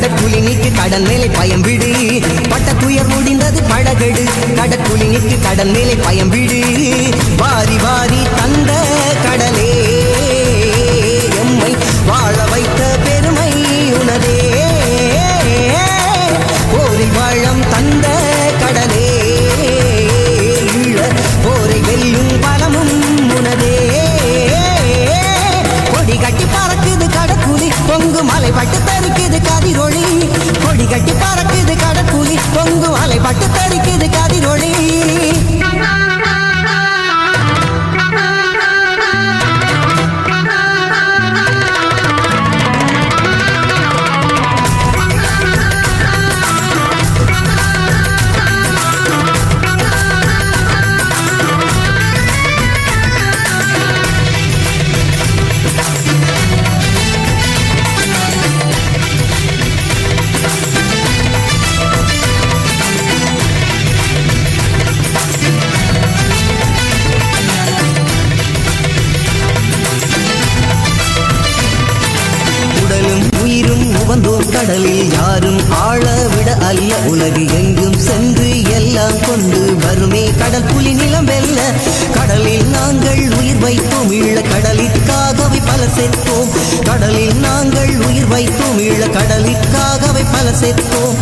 கடற்குழி நீக்கு கடல் மேலே பயம் விடு பட்ட துயர் முடிந்தது படகெடு கடற்குழி நீக்கு கடல் மேலே பயம் விடு வாரி வாரி தந்த கடலே எம்மை வாழ வைத்த பெருமை உனதே போரில் வாழம் தந்த கடலே போரை வெல்லும் பலமும் உனதே கொடி கட்டி பறக்குது கடற்குழி பொங்கு மலை பட்டு தரிக்குது கதிரொளி கொடி கட்டி பறக்குது கடற்குழி பொங்கு மலை பட்டு தரிக்குது கதிரொளி வந்தோம் கடலில் யாரும் ஆழ விட அல்ல உலகு எங்கும் சென்று எல்லாம் கொண்டு வருமே கடல் புலி நிலம் வெல்ல கடலில் நாங்கள் உயிர் வைத்தோம் ஈழ கடலிற்காகவே பல சேர்த்தோம் கடலில் நாங்கள் உயிர் வைத்தோம் ஈழ கடலிற்காகவே பல சேர்த்தோம்